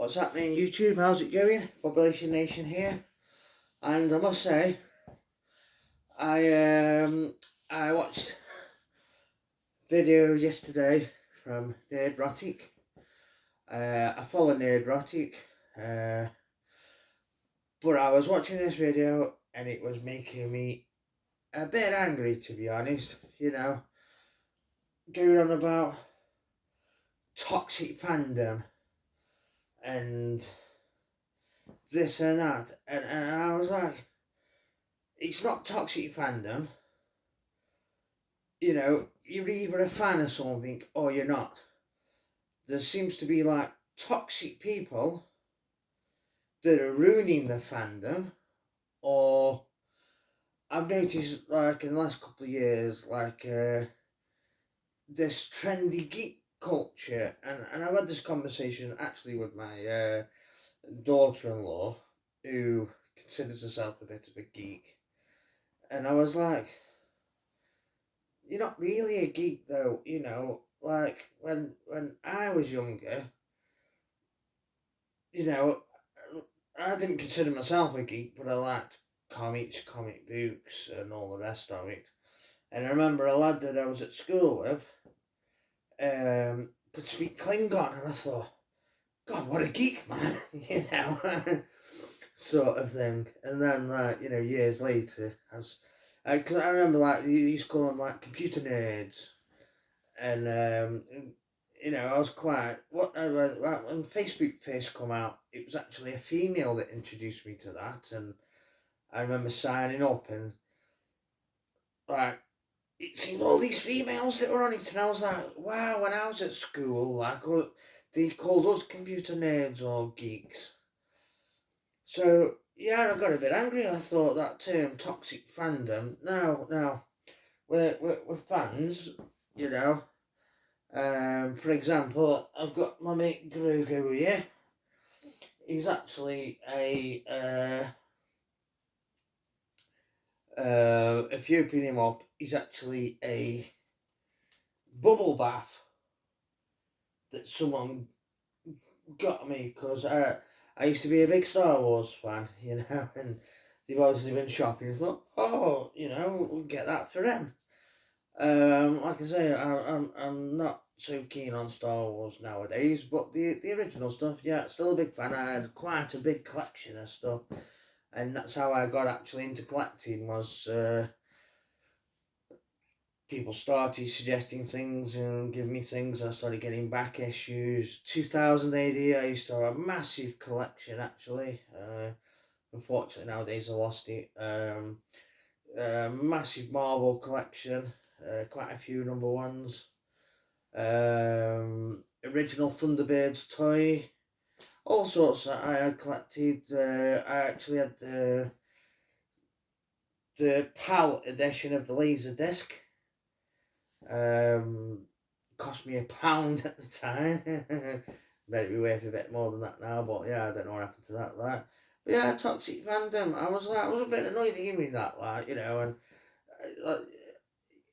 What's happening YouTube? How's it going? Population Nation here. And I must say, I watched a video yesterday from Nerdrotic. I follow Nerdrotic, but I was watching this video and it was making me a bit angry, to be honest. Going on about toxic fandom and this and that, and I was like, it's not toxic fandom. You're either a fan of something or you're not. There seems to be like toxic people that are ruining the fandom, or I've noticed like in the last couple of years, like this trendy geek culture, and I've had this conversation actually with my daughter-in-law, who considers herself a bit of a geek, and I was like, you're not really a geek though, like when I was younger, I didn't consider myself a geek, but I liked comics, comic books, and all the rest of it. And I remember a lad that I was at school with could speak Klingon, and I thought, God, what a geek, man, sort of thing. And then, years later, because I remember, like, you used to call them, like, computer nerds. And, I was quite, when Facebook first come out, it was actually a female that introduced me to that. And I remember signing up and, like, it seemed all these females that were on it. And I was like, wow, when I was at school, like, they called us computer nerds or geeks. So, yeah, I got a bit angry. I thought that term, toxic fandom, no, we're fans, for example, I've got my mate Grogu here. He's actually if you open him up, he's actually a bubble bath that someone got me, because I used to be a big Star Wars fan, and they've obviously been shopping and thought, oh, we'll get that for him. Like I say, I'm not so keen on Star Wars nowadays, but the original stuff, yeah, still a big fan. I had quite a big collection of stuff, and that's how I got actually into collecting, was people started suggesting things and giving me things, and I started getting back issues. 2000 AD, I used to have a massive collection, actually. Unfortunately, nowadays I lost it. Massive Marvel collection, quite a few number ones. Original Thunderbirds toy, all sorts that I had collected. I actually had the PAL edition of the Laserdisc. Cost me £1 at the time. Bet it'd be worth a bit more than that now, but yeah, I don't know what happened to that. But yeah, toxic fandom. I was a bit annoyed at him with that, and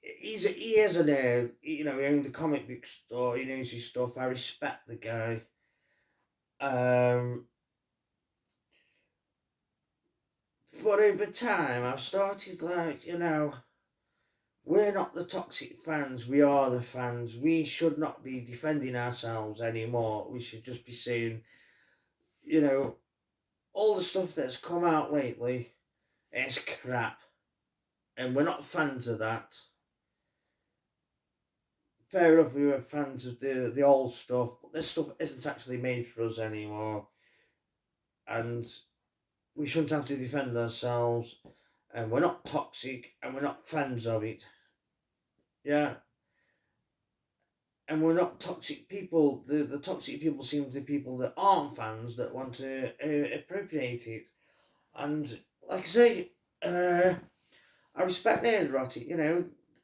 he is a nerd. He owned a comic book store. He knows his stuff. I respect the guy. But over time, I've started we're not the toxic fans, we are the fans. We should not be defending ourselves anymore. We should just be saying, all the stuff that's come out lately is crap. And we're not fans of that. Fair enough, we were fans of the old stuff, but this stuff isn't actually made for us anymore. And we shouldn't have to defend ourselves. And we're not toxic, and we're not fans of it. Yeah. And we're not toxic people. The toxic people seem to be people that aren't fans, that want to appropriate it. And like I say, I respect Nerdrotic,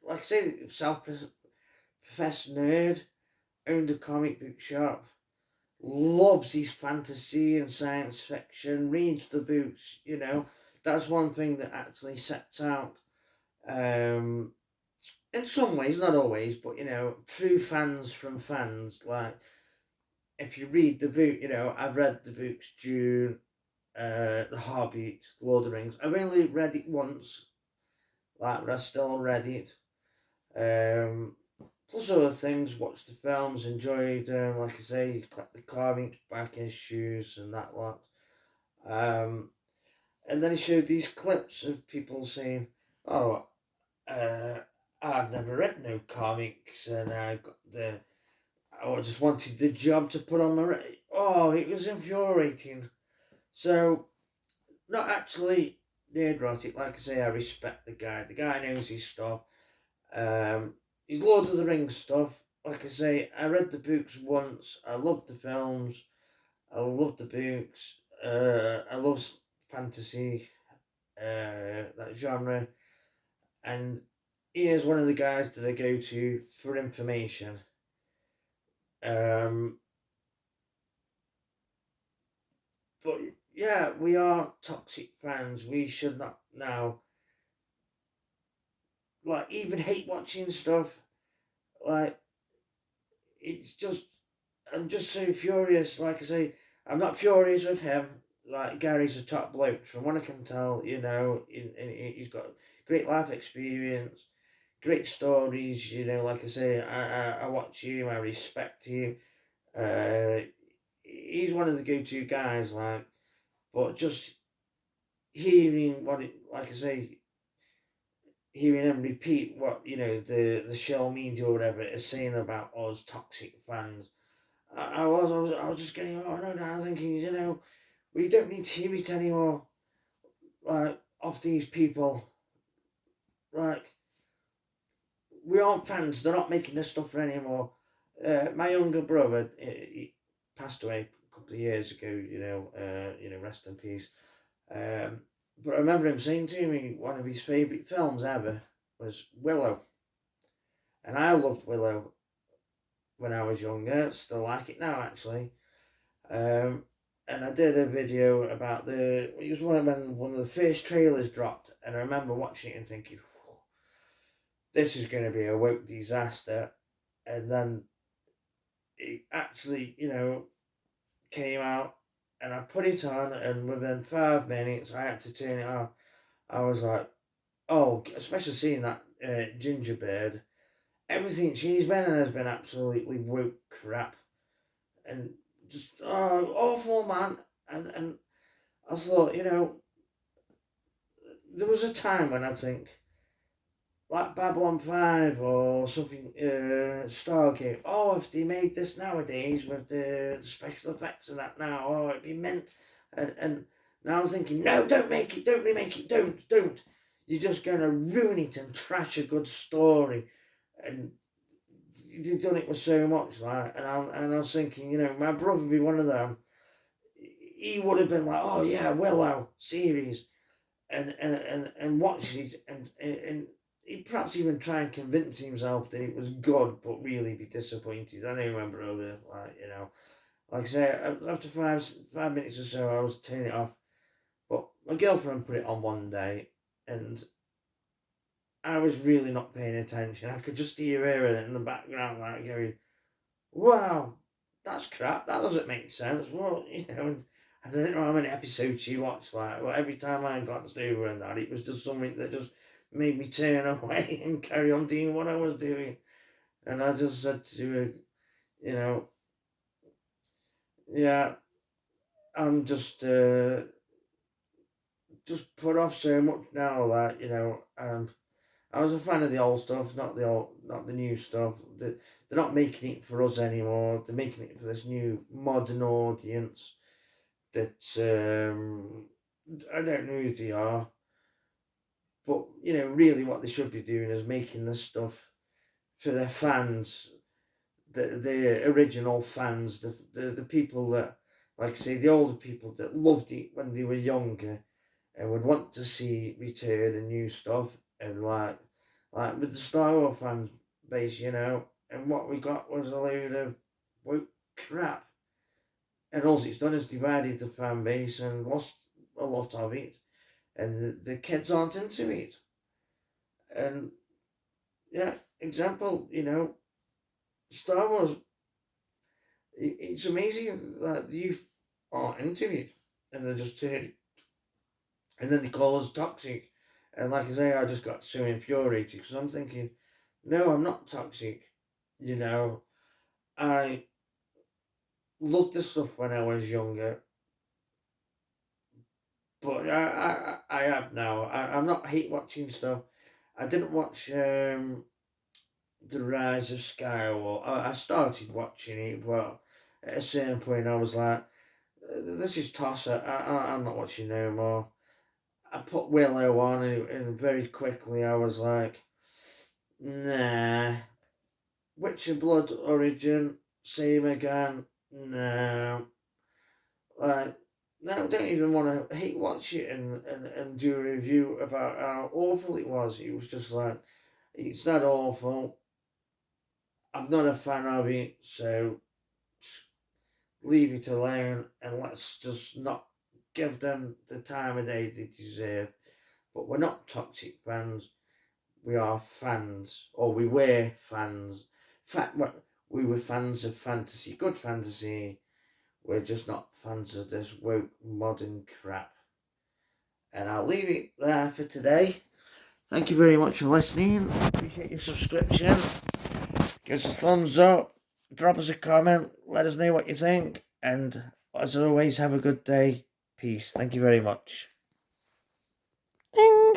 like I say, self-professed nerd, owned a comic book shop, loves his fantasy and science fiction, reads the books, that's one thing that actually sets out, in some ways, not always, but true fans from fans. Like, if you read the book, I've read the books Dune, The Hobbit, Lord of the Rings. I've only read it once, but I still read it. Um, Plus other things, watched the films, enjoyed, like I say, collect the carvings, back issues, and that lot. Um, and then he showed these clips of people saying, "Oh, uh, I've never read no comics, and I just wanted the job to put on my." Oh, it was infuriating. So, not actually Nerdrotic. Like I say, I respect the guy. The guy knows his stuff. His Lord of the Rings stuff. Like I say, I read the books once. I loved the films. I loved the books. I love fantasy, that genre. And he is one of the guys that I go to for information. Um, but yeah, we are toxic fans. We should not now, like, even hate watching stuff. Like, it's just, I'm just so furious. Like I say, I'm not furious with him. Like, Gary's a top bloke, from what I can tell. He's got great life experience, great stories. Like I say, I watch him. I respect him. Uh, he's one of the go-to guys. But just hearing like I say, hearing him repeat what the show media or whatever is saying about us toxic fans. I was just getting, oh no, now thinking, we don't need to hear it anymore, like, off these people. Like, we aren't fans, they're not making this stuff anymore. My younger brother, he passed away a couple of years ago, rest in peace. But I remember him saying to me one of his favourite films ever was Willow. And I loved Willow when I was younger, still like it now actually. Um, and I did a video about it was when one of the first trailers dropped, and I remember watching it and thinking, this is going to be a woke disaster. And then it actually, came out, and I put it on, and within 5 minutes I had to turn it off. I was like, oh, especially seeing that ginger bird. Everything she's been in has been absolutely woke crap. And just, awful, man. And I thought, there was a time when I think, like Babylon 5 or something, Stargate, oh, if they made this nowadays with the special effects and that now, oh, it'd be meant. And now I'm thinking, no, don't make it, don't remake it, don't. You're just going to ruin it and trash a good story. And they've done it with so much, like, and I was thinking, my brother would be one of them. He would have been like, oh yeah, Willow series, and watch it, and he'd perhaps even try and convince himself that it was good, but really be disappointed. I know my brother, like I say, after 5 minutes or so, I was turning it off. But my girlfriend put it on one day, and I was really not paying attention. I could just hear her in the background, like, going, wow, that's crap. That doesn't make sense. Well, I don't know how many episodes she watched. Like, well, every time I glanced over and that, it was just something that just made me turn away and carry on doing what I was doing. And I just said to her, you know, yeah, I'm just put off so much now that I was a fan of the old stuff, not the new stuff. They're not making it for us anymore. They're making it for this new modern audience that I don't know who they are, but really, what they should be doing is making this stuff for their fans, the original fans, the people that, like I say, the older people that loved it when they were younger, and would want to see return and new stuff, and like with the Star Wars fan base, and what we got was a load of woke crap. And all it's done is divided the fan base and lost a lot of it, and the kids aren't into it. And yeah, example, Star Wars. It's amazing that the youth are interviewed and they're just turning, and then they call us toxic. And like I say, I just got so infuriated because I'm thinking, no, I'm not toxic. You know, I loved the stuff when I was younger, but I have now. I'm not hate watching stuff. I didn't watch The Rise of Skywalker. I started watching it, but at a certain point I was like, this is tosser. I'm not watching no more. I put Willow on, and very quickly I was like, nah. Witcher Blood Origin, same again. No. Like, now I don't even want to hate watch it and do a review about how awful it was. It was just like, it's not awful. I'm not a fan of it, so leave it alone and let's just not give them the time of day they deserve. But we're not toxic fans. We are fans, or we were fans. We were fans of fantasy, good fantasy. We're just not fans of this woke modern crap. And I'll leave it there for today. Thank you very much for listening. Appreciate your subscription. Give us a thumbs up. Drop us a comment. Let us know what you think. And as always, have a good day. Peace. Thank you very much. Ding!